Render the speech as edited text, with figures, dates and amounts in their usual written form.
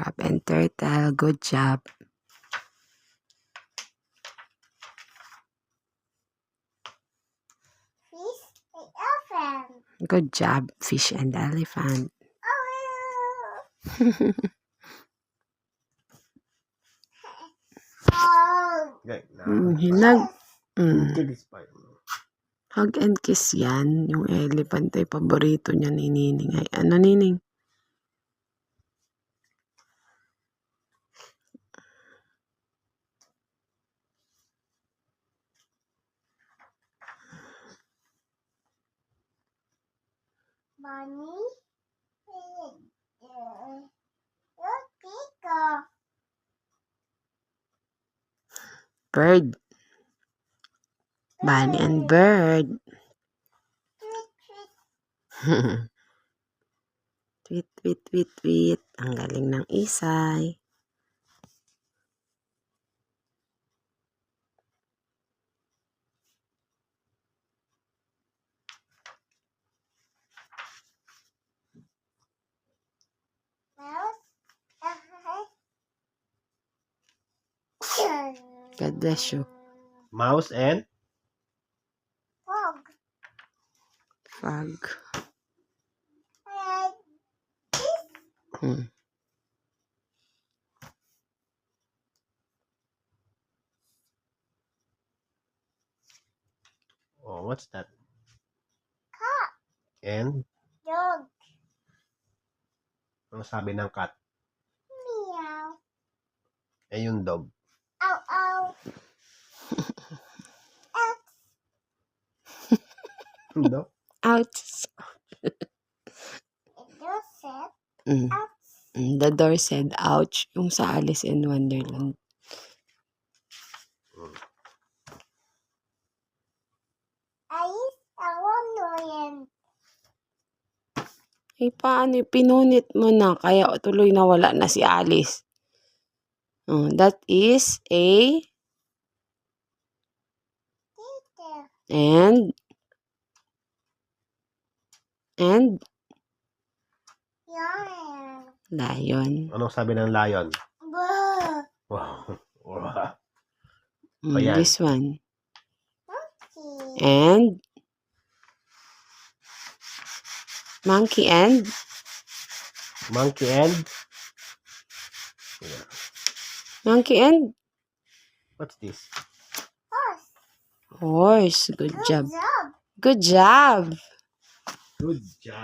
Crab and turtle. Good job. Fish and elephant. Good job, fish and elephant. Okay, Hinag. Kiss pa yun. Hug and kiss yan. Yung elephant ay paborito niya ni Nining. Ay, ano Nining? Mommy, look, Pico. Bird. Bunny and bird. Tweet, tweet. Tweet, tweet, tweet, tweet. Ang galing ng Isay. Mouse. God bless you. Mouse and Frog. Frog. This Hmm. oh, what's that? cat. And Dog. ano sabi ng cat? Meow. Eh yung dog. Ow, ow. Dog? Ouch. It does it. Mm. Ouch. The door said, ouch. Yung sa Alice in Wonderland. Alice in Wonderland. Eh, paano? Pinunit mo na. Kaya tuloy nawala na si Alice. That is a Teacher. and Yarn. lion. Anong sabi ng lion? Buh. Wow. Wow. Ayan. This one. Monkey. And monkey and Monkey and monkey and what's this? Horse. horse. Good Good job. job. Good job. Good job.